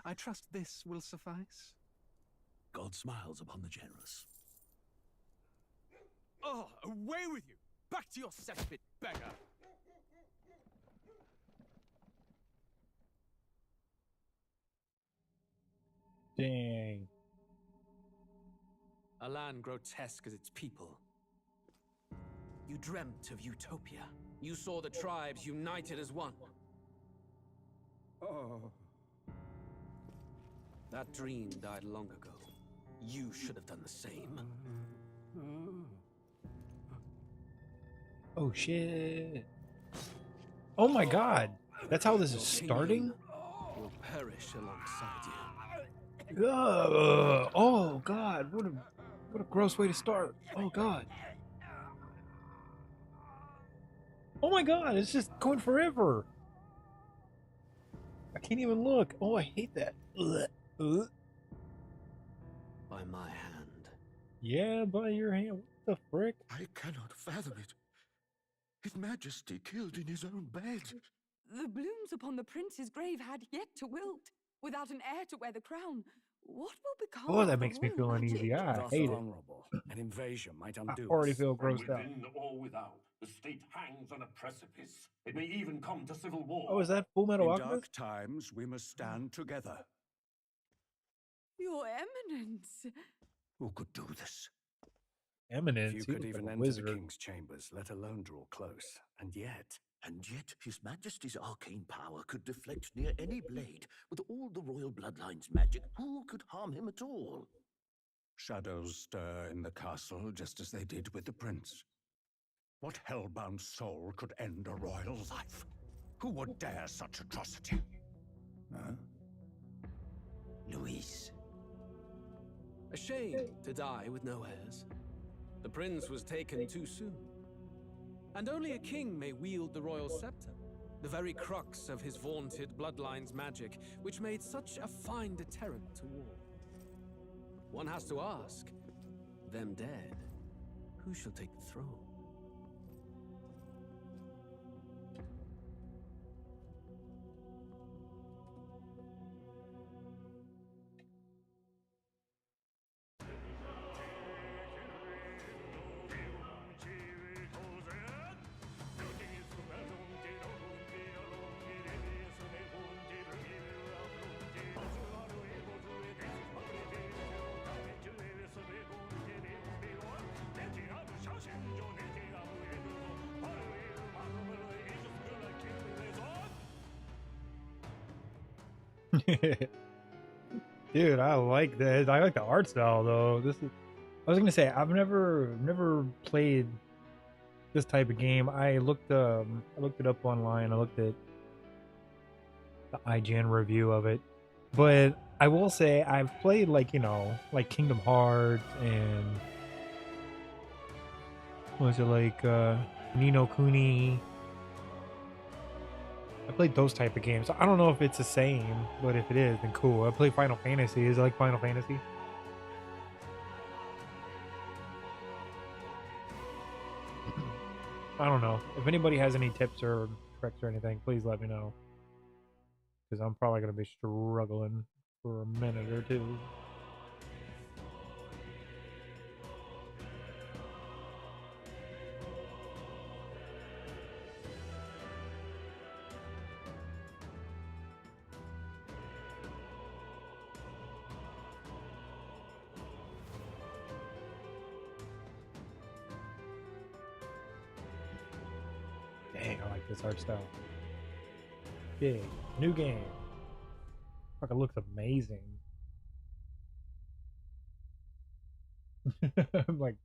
I trust this will suffice. God smiles upon the generous. Oh, away with you! Back to your cesspit, beggar! Dang. A land grotesque as its people. You dreamt of utopia. You saw the tribes united as one. Oh. That dream died long ago. You should have done the same. Oh shit. Oh my god. That's how this is starting? Will perish alongside you. Oh god, what a gross way to start. Oh god. Oh my god, it's just going forever. I can't even look. Oh, I hate that. By my hand. Yeah, by your hand. What the frick? I cannot fathom it. His Majesty killed in his own bed. The blooms upon the prince's grave had yet to wilt. Without an heir to wear the crown, what will become Oh, that of the makes me royal feel magic? uneasy. I Thus hate it. vulnerable. An invasion might undo I already us. feel From grossed out. within or without, the state hangs on a precipice. It may even come to civil war. Oh, is that Full Metal In Alchemist? dark times, we must stand together. Your Eminence. Who could do this? Eminence. Few He could looks even like a enter wizard. the king's chambers, let alone draw close. And yet, His Majesty's arcane power could deflect near any blade. With all the royal bloodline's magic, who could harm him at all? shadows stir in the castle just as they did with the prince. What hellbound soul could end a royal life? Who would dare such atrocity? Huh? Luis. A shame to die with no heirs. The prince was taken too soon. And only a king may wield the royal scepter, the very crux of his vaunted bloodline's magic, which made such a fine deterrent to war. One has to ask, them dead, who shall take the throne? Dude, I like this. I like the art style though. This is. I was gonna say I've never played this type of game. I looked it up online. I looked at the IGN review of it, but I will say I've played like Kingdom Hearts and what was it like Ni no Kuni. I played those type of games. I don't know if it's the same, but if it is, then cool. I play Final Fantasy. Is it like Final Fantasy? I don't know. If anybody has any tips or tricks or anything, please let me know. Because I'm probably going to be struggling for a minute or two. Dang, I like this art style. Big. New game. Fucking looks amazing. I'm like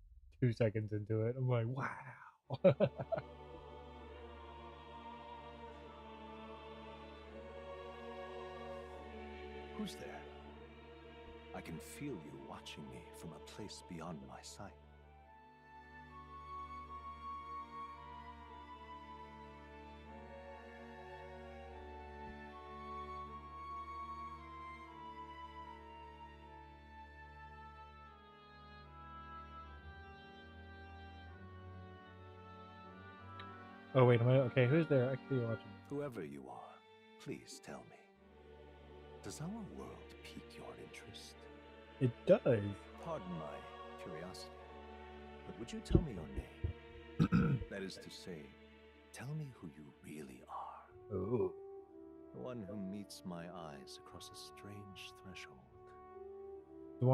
2 seconds into it. I'm like, wow. Who's there? I can feel you watching me from a place beyond my sight. Oh wait, am I okay? Who's there actually watching? Whoever you are, please tell me. Does our world pique your interest? It does. Pardon my curiosity, but would you tell me your name? That is to say, tell me who you really are. Ooh. The one who meets my eyes across a strange threshold. The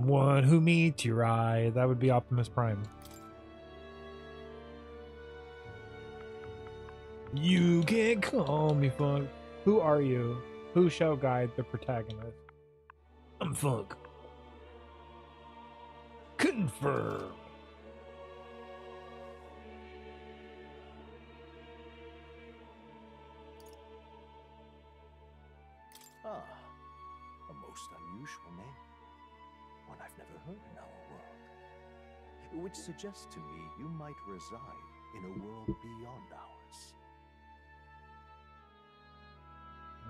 one who meets your eye. That would be Optimus Prime. You can't call me Funk. Who are you? Who shall guide the protagonist? I'm Funk. Confirm. Ah, a most unusual name. One I've never heard in our world. Which suggests to me you might reside in a world beyond ours.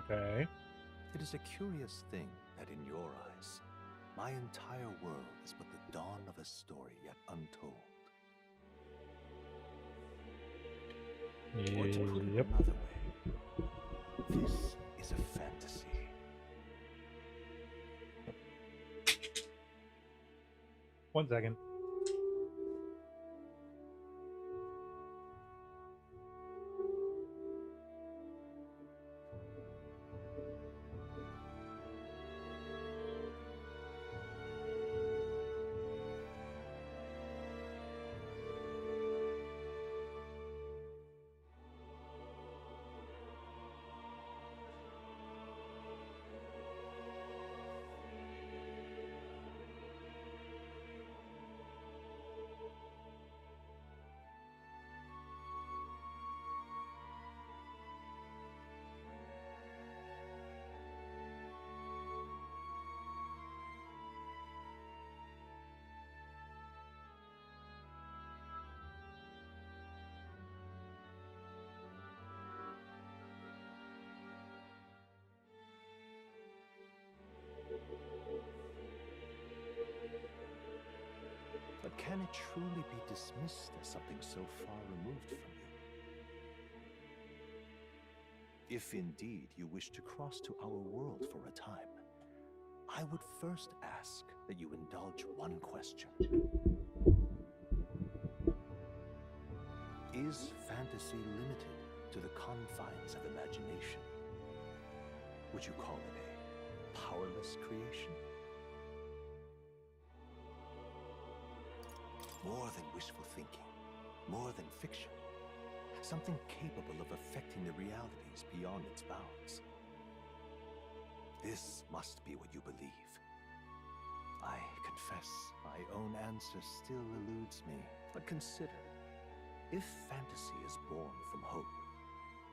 Okay. It is a curious thing that in your eyes, my entire world is but the dawn of a story yet untold. Or to put it Yep. another way, this is a fantasy. One second. But can it truly be dismissed as something so far removed from you? If indeed you wish to cross to our world for a time, I would first ask that you indulge one question. Is fantasy limited to the confines of imagination? Would you call it a powerless creation? More than wishful thinking, more than fiction, something capable of affecting the realities beyond its bounds. This must be what you believe. I confess, my own answer still eludes me. But consider, if fantasy is born from hope,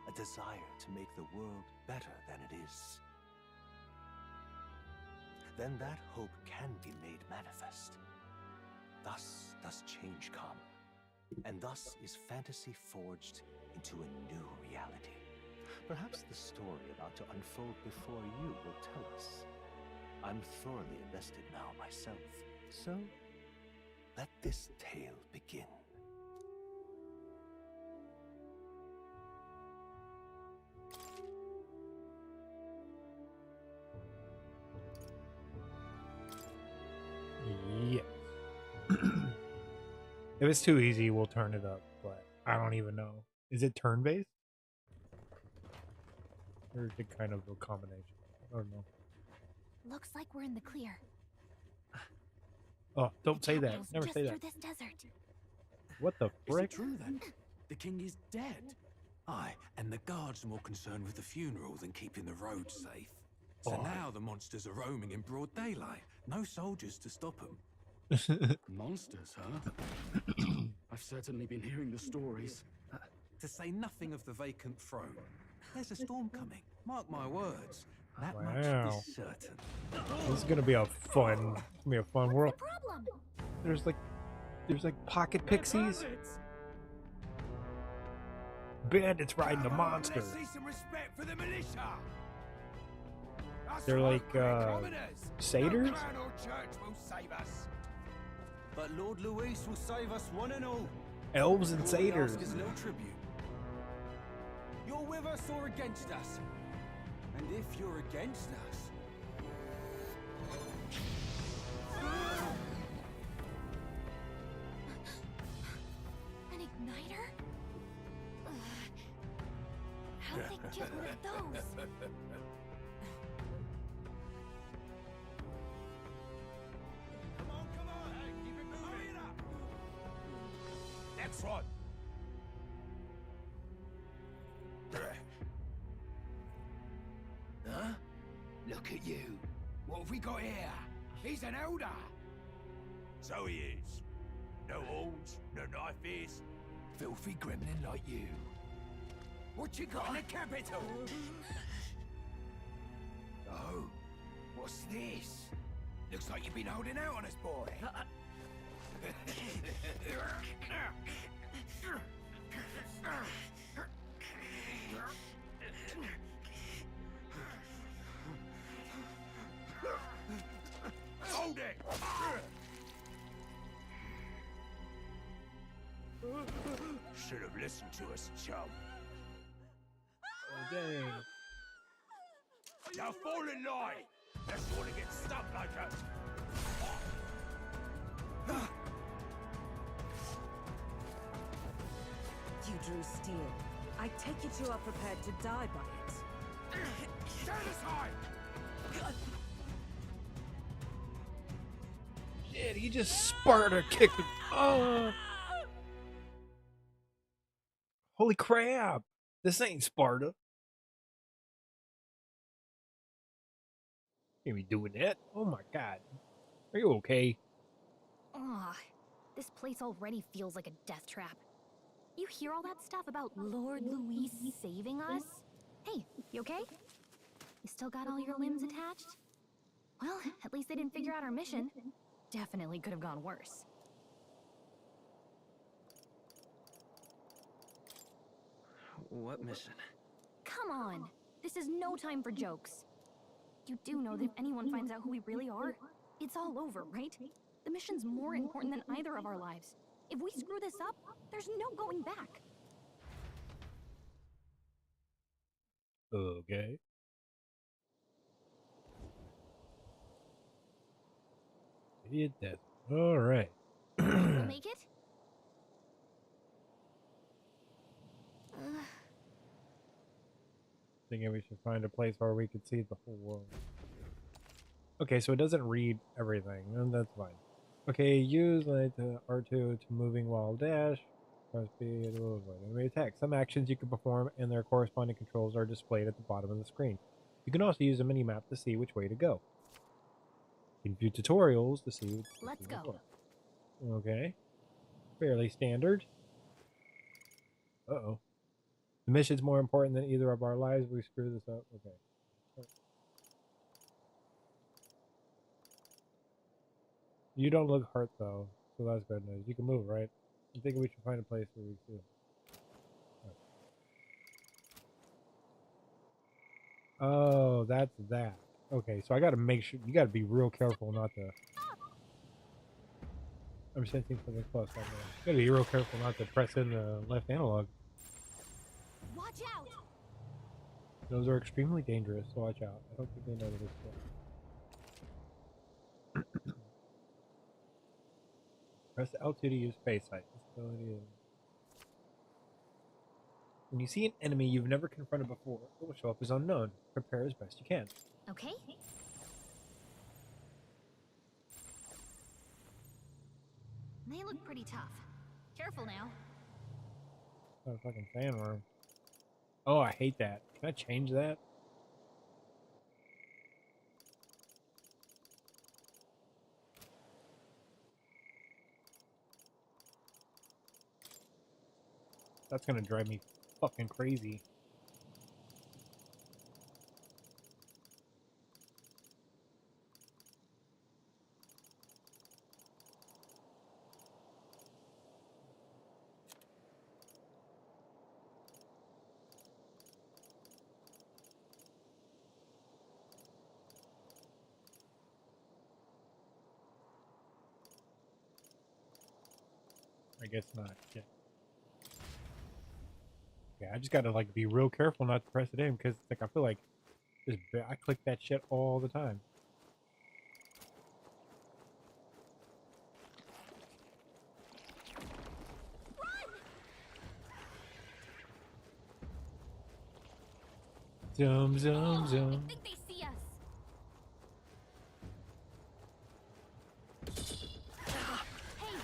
a desire to make the world better than it is, then that hope can be made manifest. Thus does change come, and thus is fantasy forged into a new reality. Perhaps the story about to unfold before you will tell us. I'm thoroughly invested now myself, so let this tale begin. Yeah. If it's too easy, we'll turn it up, but I don't even know. Is it turn-based? Or is it kind of a combination? I don't know. Looks like we're in the clear. Oh, don't The say that. capital's Never just say through that. this desert. What the Is it frick? true then? The king is dead. Aye, and the guards are more concerned with the funeral than keeping the roads safe. So Oh. now the monsters are roaming in broad daylight. No soldiers to stop them. Monsters, huh? I've certainly been hearing the stories. To say nothing of the vacant throne. There's a storm coming. Mark my words. That Wow. much is certain. This is gonna be a fun world. What's the problem? There's like pocket pixies. Bandits riding a monster. Let's see some respect for the militia. That's They're right, like, we're commoners. satyrs? No clan or church will save us. But Lord Luis will save us one and all. Elves and All we satyrs. ask is a little tribute. You're with us or against us? And if you're against us... An igniter? How did they get one of those? Come on, hey, keep it moving. Hurry it up. Next one. Huh? Look at you. What have we got here? He's an elder. So he is. No horns, no knife is. Filthy gremlin like you. What you got in the capital? Oh, what's this? Looks like you've been holding out on us, boy. Hold it! Should have listened to us, chum. Oh, dang. Now fall in line! That's sure to get stuck like us. You drew steel. I take it you are prepared to die by it. Stand aside! Shit, he just Sparta kicked him. Oh. Holy crap. This ain't Sparta. Can't be doing that. Oh my god. Are you okay? Ugh, this place already feels like a death trap. You hear all that stuff about Lord Louis saving us? Hey, you okay? You still got all your limbs attached? Well, at least they didn't figure out our mission. Definitely could have gone worse. What mission? Come on! This is no time for jokes. You do know that if anyone finds out who we really are, it's all over, right? The mission's more important than either of our lives. If we screw this up, there's no going back. Okay. Idiot death. Alright. We'll make it? Thinking we should find a place where we could see the whole world. Okay, so it doesn't read everything, and that's fine. Okay, use like the R2 to moving while dash. Press B to avoid enemy attack. Some actions you can perform and their corresponding controls are displayed at the bottom of the screen. You can also use a mini-map to see which way to go. You can view tutorials to see which way Let's to go. Okay. Fairly standard. Uh-oh. The mission's more important than either of our lives. We screw this up. Okay. You don't look hurt though, so that's good news. You can move, right? I'm thinking we should find a place where we can. Right. Oh, that's that. Okay, so I gotta make sure, you gotta be real careful not to. I'm sensing something close. You gotta be real careful not to press in the left analog. Watch out! Those are extremely dangerous, so watch out. I don't think they know that it's good. Press L2 to use face sight. When you see an enemy you've never confronted before, it will show up as unknown. Prepare as best you can. Okay. They look pretty tough. Careful now. Oh, fucking sandworm. Oh, I hate that. Can I change that? That's gonna drive me fucking crazy. I guess not. Shit. Yeah, I just gotta like be real careful not to press it in because like I feel like I click that shit all the time. Zoom, zoom, zoom. I think they see us. Hey,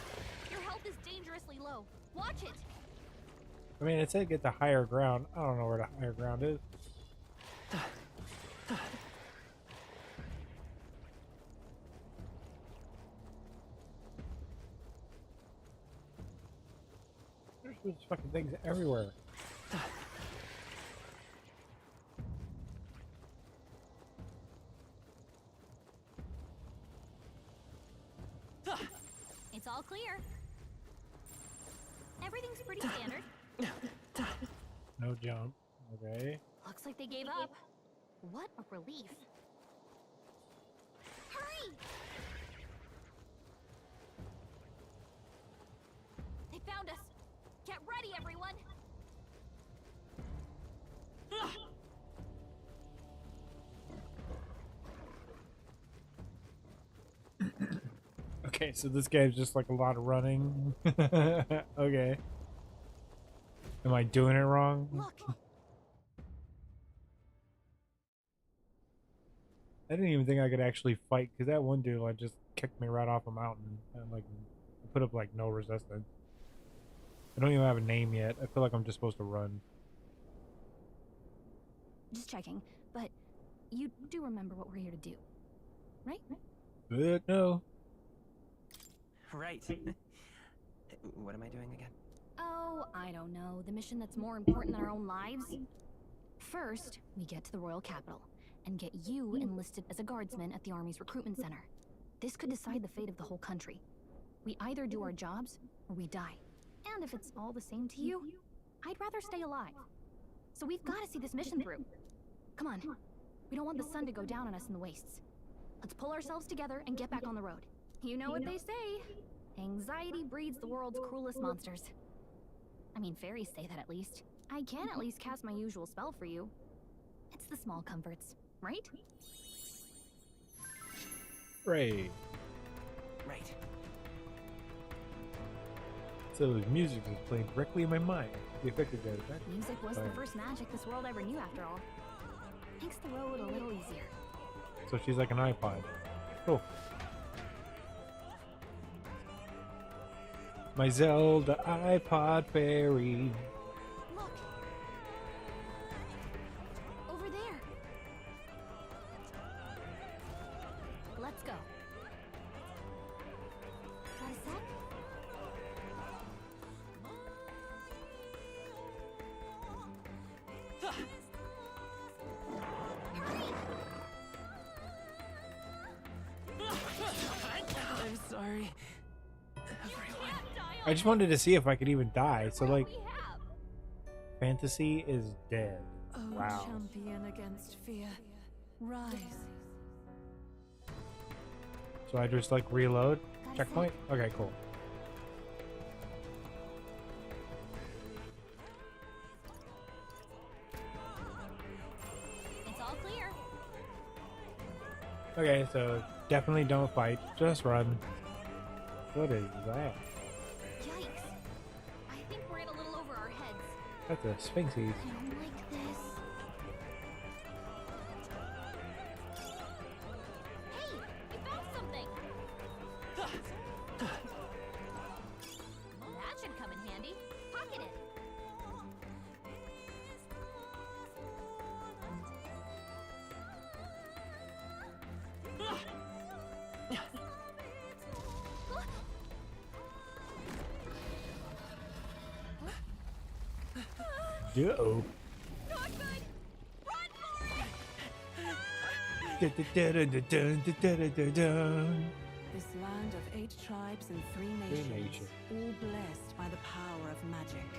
your health is dangerously low. Watch it. I mean, it said get the higher ground. I don't know where the higher ground is. There's these fucking things everywhere. It's all clear. Everything's pretty standard. No jump. Okay. Looks like they gave up. What a relief. Hurry! They found us. Get ready, everyone. Okay, so this guy's just like a lot of running. Okay. Am I doing it wrong? Look. I didn't even think I could actually fight because that one dude like just kicked me right off a mountain and like put up like no resistance. I don't even have a name yet. I feel like I'm just supposed to run. Just checking, but you do remember what we're here to do, right? But no. Right. What am I doing again? Oh, I don't know. The mission that's more important than our own lives? First, we get to the royal capital and get you enlisted as a guardsman at the army's recruitment center. This could decide the fate of the whole country. We either do our jobs or we die. And if it's all the same to you, I'd rather stay alive. So we've got to see this mission through. Come on. We don't want the sun to go down on us in the wastes. Let's pull ourselves together and get back on the road. You know what they say. Anxiety breeds the world's cruelest monsters. I mean, fairies say that at least. I can at least cast my usual spell for you. It's the small comforts, right? Right. Right. So the music is playing directly in my mind. The effect of that effect. Music was the first magic this world ever knew, after all. Makes the road a little easier. So she's like an iPod. Cool. My Zelda iPod fairy. Look. Over there. Let's go. Got a sec? I'm sorry. I just wanted to see if I could even die. So like, fantasy is dead. Oh, Wow. champion against fear, rise. So I just like reload. Checkpoint. Okay, cool. It's all clear. Okay, so definitely don't fight. Just run. What is that? Yikes. I think we're in a little over our heads. That's a Sphinxes. I don't like this. Hey, we found something. That should come in handy. Pocket it. Uh-oh. This land of 8 tribes and 3 nations, all blessed by the power of magic.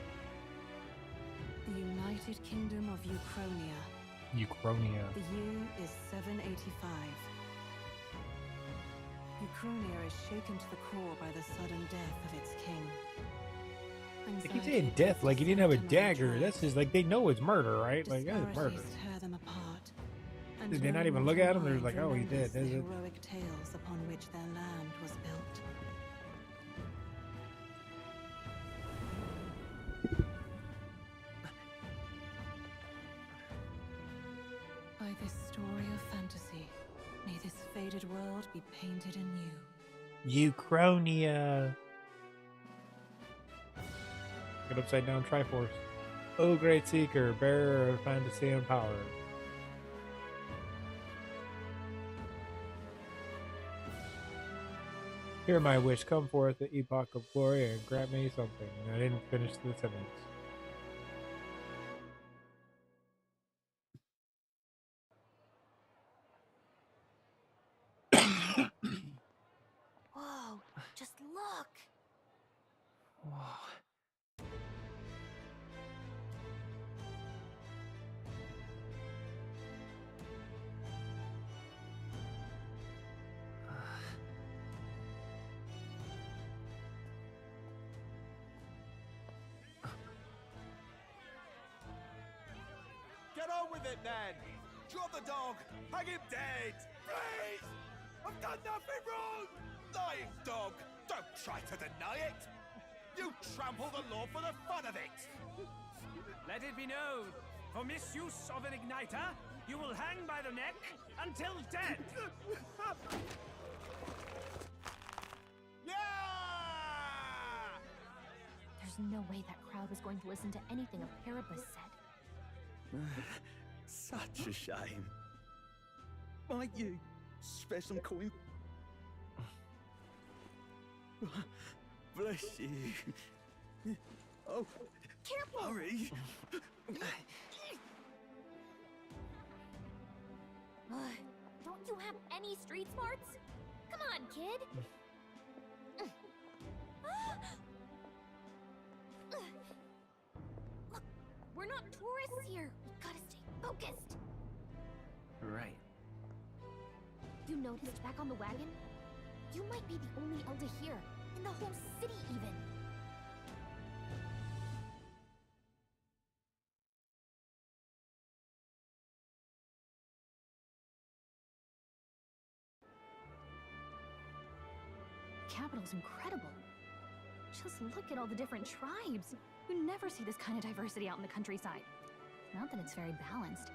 The United Kingdom of Uchronia. Uchronia. The year is 785. Uchronia is shaken to the core by the sudden death of its king. They keep saying death like he didn't have a dagger. That's just like they know it's murder, right? Like, that's murder. Disparities tear them apart, Did they not even look at him? They're like, oh, he remembers did. the Is it? heroic tales upon which their land was built. By this story of fantasy, may this faded world be painted anew. Uchronia. Get upside down Triforce. Oh, great seeker, bearer of fantasy and power. Hear my wish, come forth the epoch of glory and grant me something. And I didn't finish the sentence. Whoa, just look. Whoa. Get on with it, then! Drop the dog! Hang him dead! Please! I've done nothing wrong! Lying dog! Don't try to deny it! You trample the law for the fun of it! Let it be known, for misuse of an igniter, you will hang by the neck until dead! Yeah! There's no way that crowd was going to listen to anything a Paribus said. Such a shame. Might you spare some coin? Bless you. Oh, careful! Hurry! Don't you have any street smarts? Come on, kid! Look, we're not tourists here. We gotta stay focused. Right. You noticed back on the wagon? You might be the only Elder here, in the whole city even. Capital's incredible. Just look at all the different tribes. You never see this kind of diversity out in the countryside. Not that it's very balanced.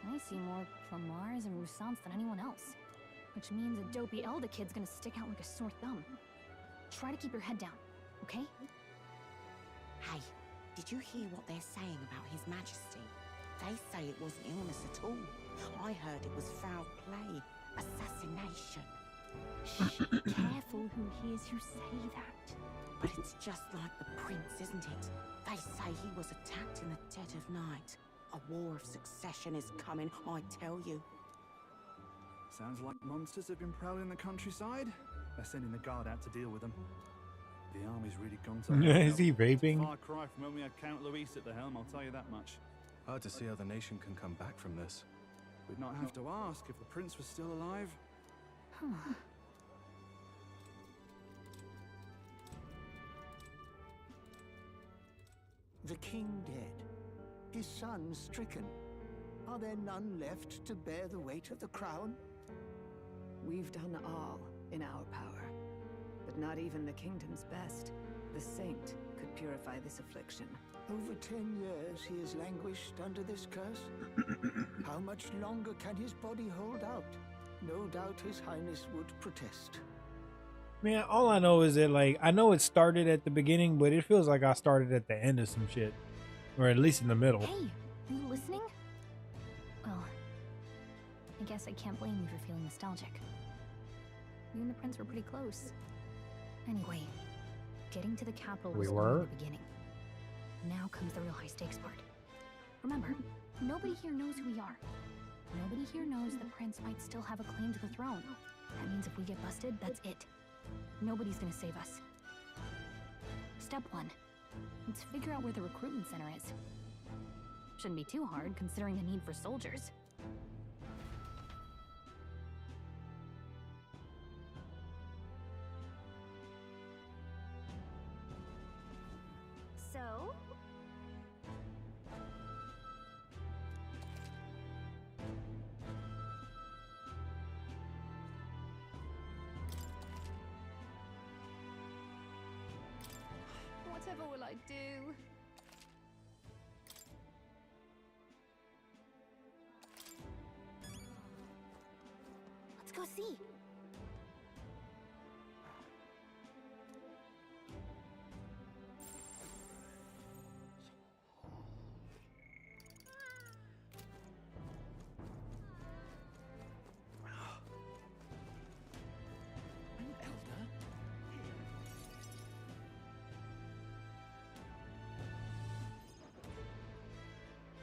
I see more Plamars and Roussants than anyone else. Which means a dopey Elder kid's gonna stick out like a sore thumb. Try to keep your head down, okay? Hey, did you hear what they're saying about His Majesty? They say it wasn't illness at all. I heard it was foul play, assassination. Shh, careful who hears you say that. But it's just like the prince, isn't it? They say he was attacked in the dead of night. A war of succession is coming, I tell you. Sounds like monsters have been prowling the countryside. They're sending the guard out to deal with them. The army's really gone to hell. Is he raping? Far cry from when we had Count Luis at the helm, I'll tell you that much. Hard to see how the nation can come back from this. We'd not have to ask if the prince was still alive. The king dead, his son stricken. Are there none left to bear the weight of the crown? We've done all in our power, but not even the kingdom's best, the saint, could purify this affliction. Over 10 years he has languished under this curse. How much longer can his body hold out? No doubt His Highness would protest. Man, all I know is that, like, I know it started at the beginning, but it feels like I started at the end of some shit. Or at least in the middle. Hey, are you listening? Well, I guess I can't blame you for feeling nostalgic. You and the prince were pretty close. Anyway, getting to the capital was only the beginning. Now comes the real high stakes part. Remember, nobody here knows who we are. Nobody here knows the prince might still have a claim to the throne. That means if we get busted, that's it. Nobody's gonna save us. Step 1. Let's figure out where the recruitment center is. Shouldn't be too hard, considering the need for soldiers. So? Whatever will I do? Let's go see.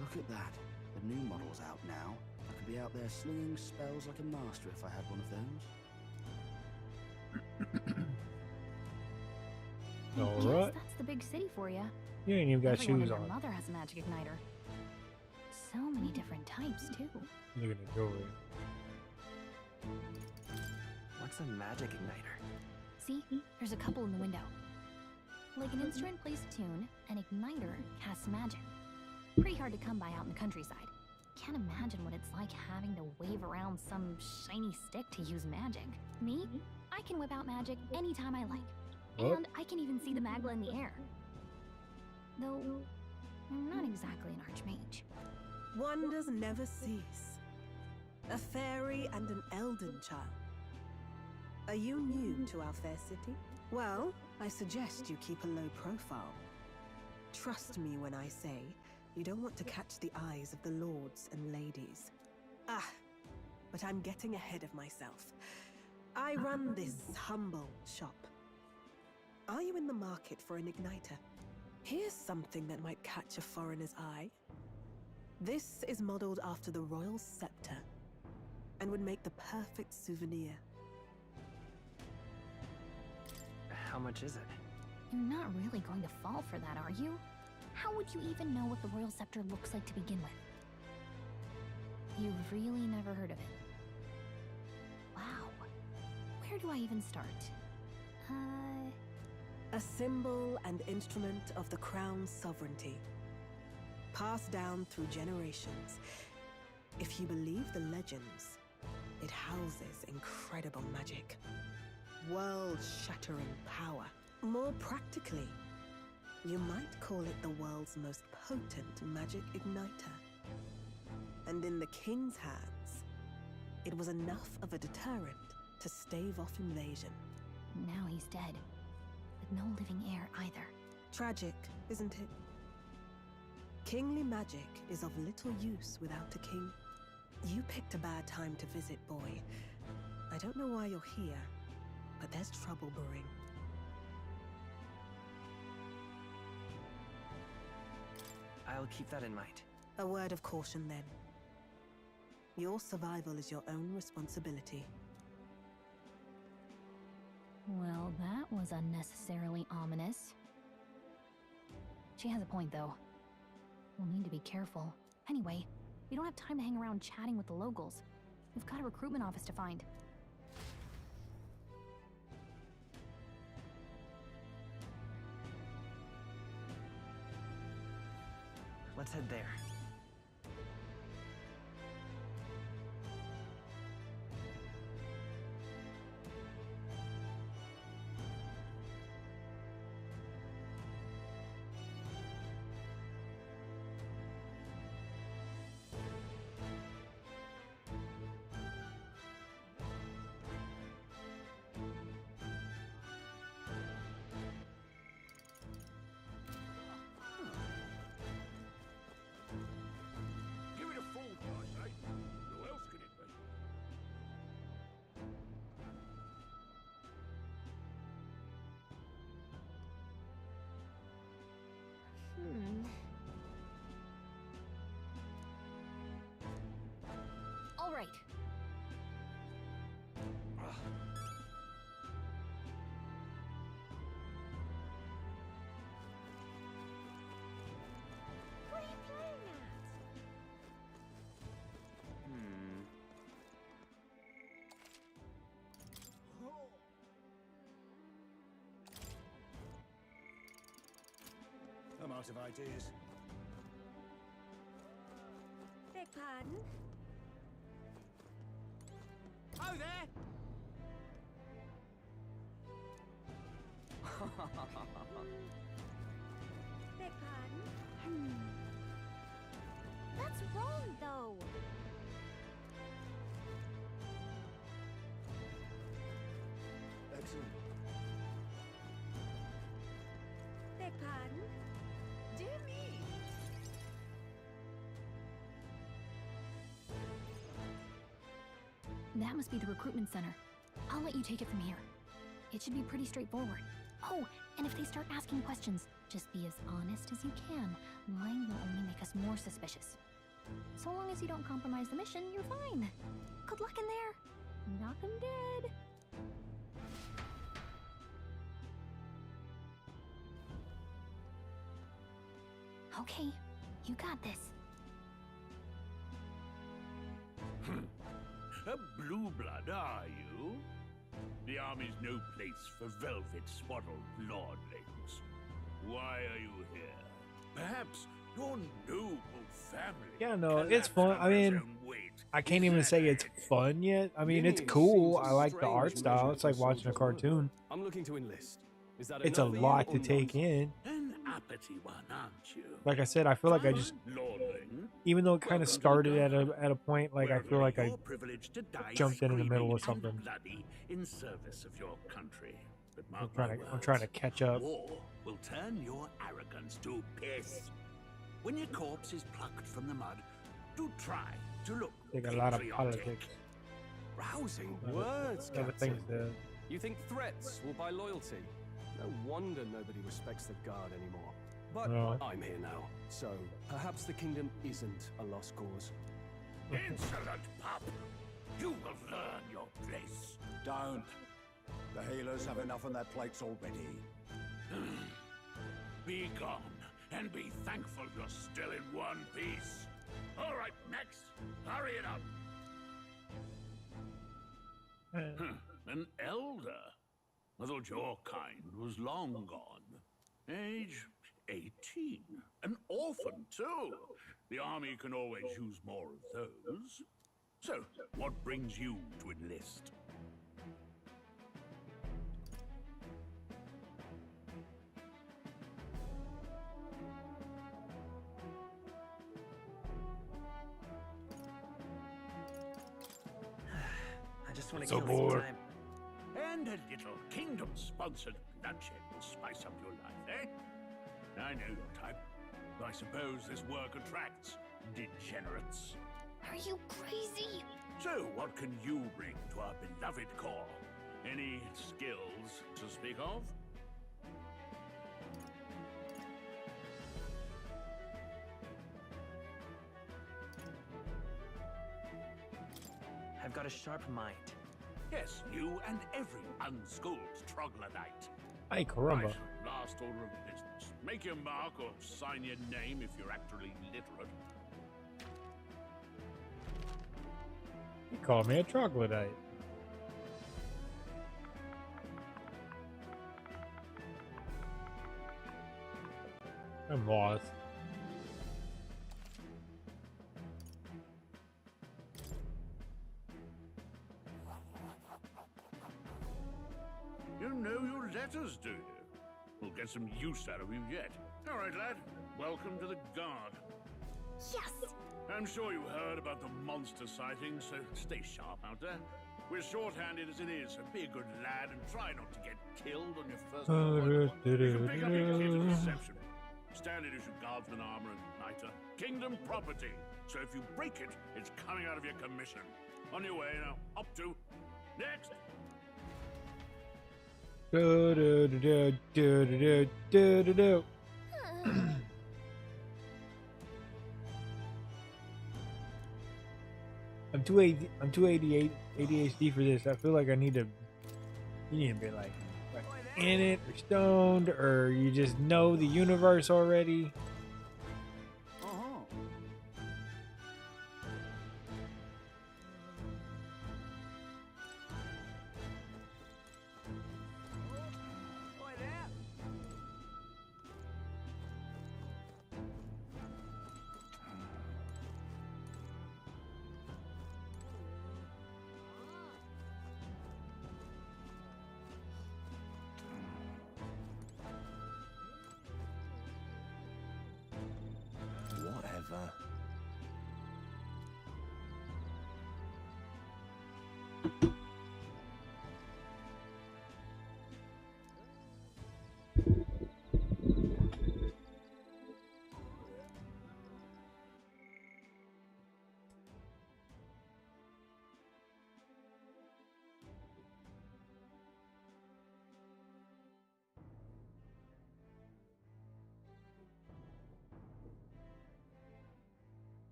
Look at that. The new model's out now. I could be out there slinging spells like a master if I had one of those. Alright. That's the big city for you. You ain't even got Everyone shoes and their on. mother has a magic igniter. So many different types, too. Look at the jewelry. What's a magic igniter? See? There's a couple in the window. Like an instrument plays a tune, an igniter casts magic. Pretty hard to come by out in the countryside. Can't imagine what it's like having to wave around some shiny stick to use magic. Me? I can whip out magic anytime I like. What? And I can even see the magla in the air. Though, I'm not exactly an archmage. Wonders never cease. A fairy and an elden child. Are you new to our fair city? Well, I suggest you keep a low profile. Trust me when I say you don't want to catch the eyes of the lords and ladies. Ah, but I'm getting ahead of myself. I run this humble shop. Are you in the market for an igniter? Here's something that might catch a foreigner's eye. This is modeled after the royal scepter and would make the perfect souvenir. How much is it? You're not really going to fall for that, are you? How would you even know what the royal scepter looks like to begin with? You've really never heard of it. Wow. Where do I even start? A symbol and instrument of the crown's sovereignty. Passed down through generations. If you believe the legends, it houses incredible magic. World-shattering power. More practically, you might call it the world's most potent magic igniter. And in the king's hands, it was enough of a deterrent to stave off invasion. Now he's dead. With no living heir either. Tragic, isn't it? Kingly magic is of little use without a king. You picked a bad time to visit, boy. I don't know why you're here, but there's trouble brewing. I'll keep that in mind. A word of caution, then. Your survival is your own responsibility. Well, that was unnecessarily ominous. She has a point, though. We'll need to be careful. Anyway, we don't have time to hang around chatting with the locals. We've got a recruitment office to find. Let's head there. Give it a full price, eh? Who else could it be? All right. What are you playing at? I'm out of ideas. Beg pardon? Oh, there! Beg pardon? That's wrong, though. Excellent. Beg pardon? Dear me. That must be the recruitment center. I'll let you take it from here. It should be pretty straightforward. Oh, and if they start asking questions, just be as honest as you can. Lying will only make us more suspicious. So long as you don't compromise the mission, you're fine. Good luck in there. Knock 'em dead. Okay, you got this. A blue blood, are you? The army's no place for velvet-swaddled lordlings. Why are you here? Perhaps your noble family. Yeah, no, it's fun. I mean, I can't even say it's fun yet. I mean, it's cool. I like the art style. It's like watching a cartoon. I'm looking to enlist. Is that It's a enough for you lot or to not? take in. An uppity one, aren't you? Like I said, I feel like I just, Lordling, even though it kind of started at a point, like I feel like I you're privileged to die jumped in the middle of screaming something. and bloody in service of your country. But mark I'm my trying to words, catch up. War will turn your arrogance to piss. When your corpse is plucked from the mud, do try to look Take a lot of patriotic. politics. Rousing Other- words, other Captain. things to- You think threats will buy loyalty? No wonder nobody respects the guard anymore. But No. I'm here now, so perhaps the kingdom isn't a lost cause. Insolent pup! You will learn your place. Don't. The healers have enough on their plates already. Be gone, and be thankful you're still in one piece. All right, next. Hurry it up. An elder? I thought your kind was long gone. Age 18. An orphan, too. The army can always use more of those. So, what brings you to enlist? I just want to So kill some bored. time. And a little kingdom-sponsored bloodshed will spice up your life, eh? I know your type. I suppose this work attracts degenerates. Are you crazy? So, what can you bring to our beloved corps? Any skills to speak of? I've got a sharp mind. Yes, you and every unschooled troglodyte. Ay, caramba. Right, last order of business. Make your mark or sign your name if you're actually literate. You called me a troglodyte. I'm lost. You know your letters, do you? We'll get some use out of you yet. All right, lad. Welcome to the Guard. Yes! I'm sure you heard about the monster sightings, so stay sharp out there. We're shorthanded as it is, so be a good lad and try not to get killed on your first deployment. You can pick up your kit at reception. Standard issue guardsman armor and niter. Kingdom property. So if you break it, it's coming out of your commission. On your way now. Up to. Next. Do do do do do do do do. I'm too ADHD for this. I feel like I need to. You need to be like in it or stoned, or you just know the universe already.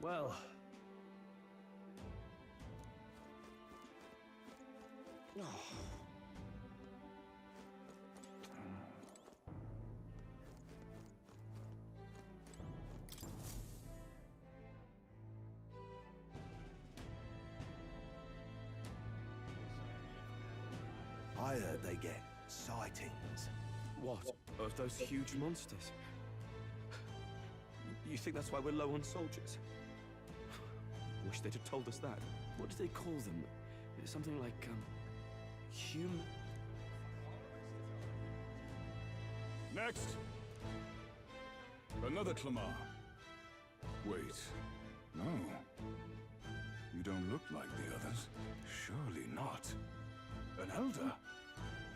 Well. I heard they get sightings. What? Of those huge monsters? You think that's why we're low on soldiers? Wish they'd have told us that. What do they call them? Something like, human? Next! Another Clamar. Wait, no. You don't look like the others. Surely not. An elder?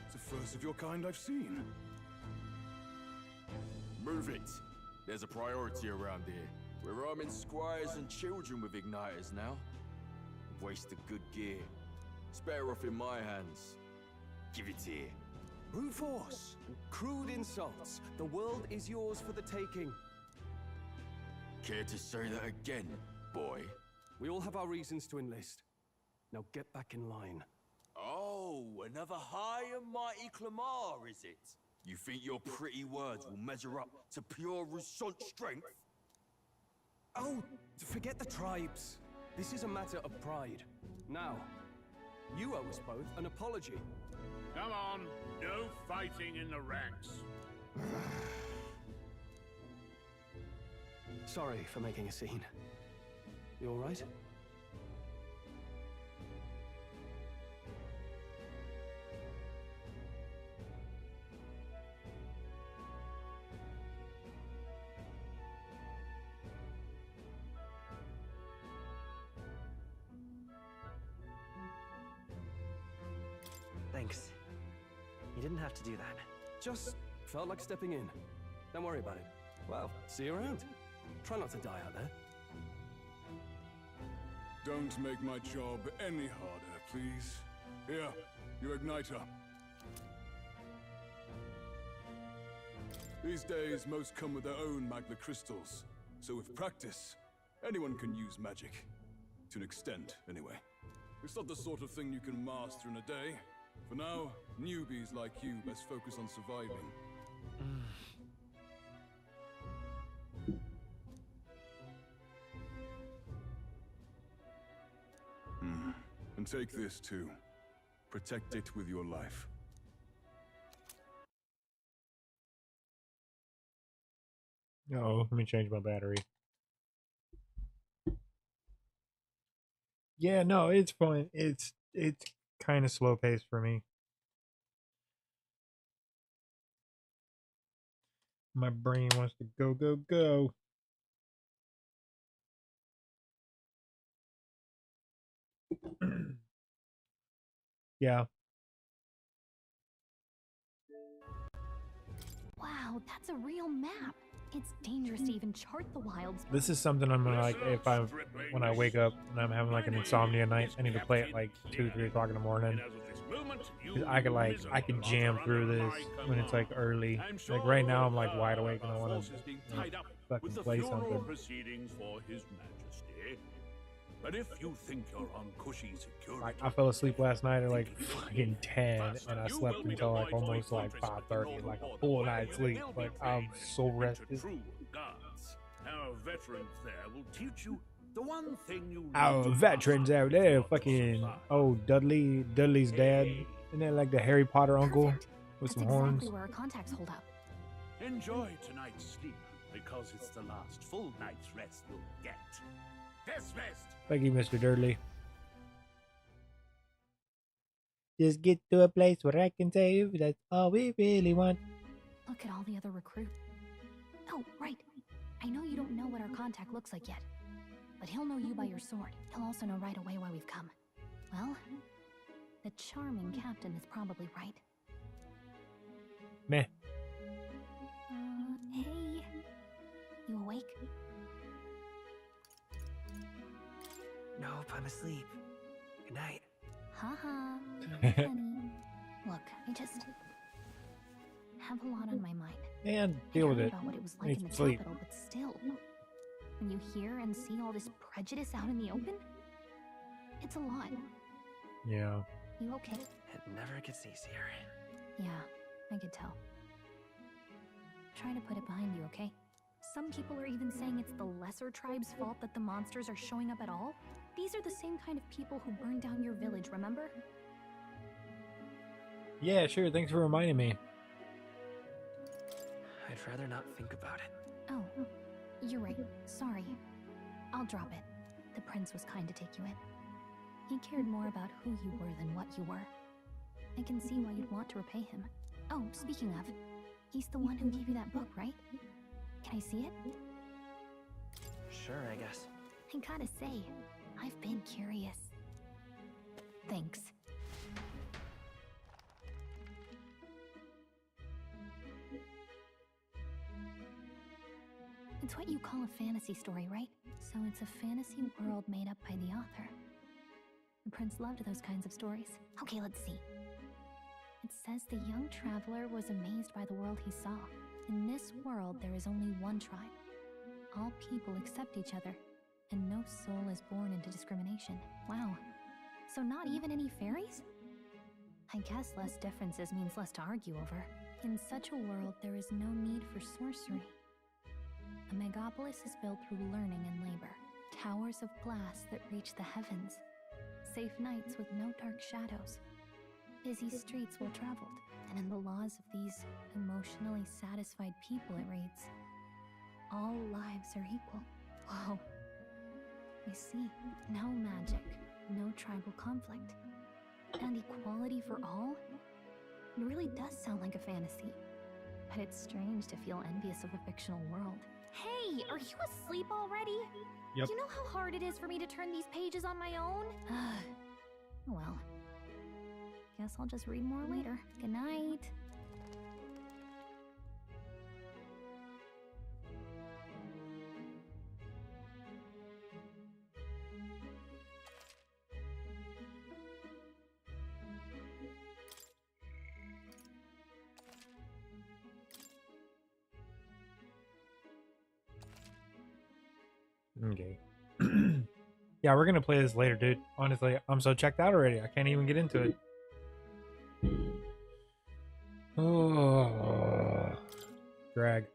It's the first of your kind I've seen. Move it. There's a priority around here. We're arming squires and children with igniters now. Waste of good gear. It's better off in my hands. Give it here. Brute force. Crude insults. The world is yours for the taking. Care to say that again, boy? We all have our reasons to enlist. Now get back in line. Oh, another high and mighty Clamar, is it? You think your pretty words will measure up to pure Rousseau strength? Oh, forget the tribes. This is a matter of pride. Now, you owe us both an apology. Come on, no fighting in the ranks. Sorry for making a scene. You all right? Thanks. You didn't have to do that. Just felt like stepping in. Don't worry about it. Well, see you around. Try not to die out there. Don't make my job any harder, please. Here, your igniter. These days, most come with their own magna crystals. So with practice, anyone can use magic. To an extent, anyway. It's not the sort of thing you can master in a day. For now, newbies like you best focus on surviving. And take this too. Protect it with your life. Oh, let me change my battery. Yeah, no, it's fine. It's kind of slow paced for me. My brain wants to go, go, go. Yeah. Wow, that's a real map. It's dangerous to even chart the wilds. This is something I'm gonna like when I wake up and I'm having like an insomnia night. I need to play it like 2, 3 o'clock in the morning. 'Cause I can jam through this when it's like early. Like right now I'm like wide awake and I want to fucking play something. Proceedings for His Majesty. But if you think you're on cushy security, Like I fell asleep last night at like fucking 10 and I slept until like almost like 5:30, like a full night's sleep. Like I'm so rested. our veterans there will teach you the one thing you Our veterans out there, fucking Dudley's dad, isn't that like the Harry Potter uncle with some horns? Exactly where our contacts hold up. Enjoy tonight's sleep because it's the last full night's rest you'll get. Dismissed. Thank you, Mr. Dudley. Just get to a place where I can save. That's all we really want. Look at all the other recruits. Oh, right. I know you don't know what our contact looks like yet, but he'll know you by your sword. He'll also know right away why we've come. Well, the charming captain is probably right. Meh. Hey. You awake? Nope, I'm asleep. Good night. Haha. Funny. Look, I just have a lot on my mind. And deal with it. About what it was like in the Sleep. capital, but still, when you hear and see all this prejudice out in the open, it's a lot. Yeah. You okay? It never gets easier. Yeah, I could tell. Try to put it behind you, okay? Some people are even saying it's the lesser tribe's fault that the monsters are showing up at all. These are the same kind of people who burned down your village, remember? Yeah, sure. Thanks for reminding me. I'd rather not think about it. Oh, you're right. Sorry. I'll drop it. The prince was kind to take you in. He cared more about who you were than what you were. I can see why you'd want to repay him. Oh, speaking of, he's the one who gave you that book, right? Can I see it? Sure, I guess. I gotta say, I've been curious. Thanks. It's what you call a fantasy story, right? So it's a fantasy world made up by the author. The prince loved those kinds of stories. Okay, let's see. It says the young traveler was amazed by the world he saw. In this world, there is only one tribe. All people accept each other, and no soul is born into discrimination. Wow. So not even any fairies? I guess less differences means less to argue over. In such a world, there is no need for sorcery. A megapolis is built through learning and labor. Towers of glass that reach the heavens. Safe nights with no dark shadows. Busy streets well traveled. And in the laws of these emotionally satisfied people, it reads, all lives are equal. Whoa. You see, no magic, no tribal conflict, and equality for all? It really does sound like a fantasy. But it's strange to feel envious of a fictional world. Hey, are you asleep already? Yep. You know how hard it is for me to turn these pages on my own? Well, guess I'll just read more later. Good night. Okay. Yeah, we're gonna play this later, dude. Honestly, I'm so checked out already. I can't even get into it. Oh, drag.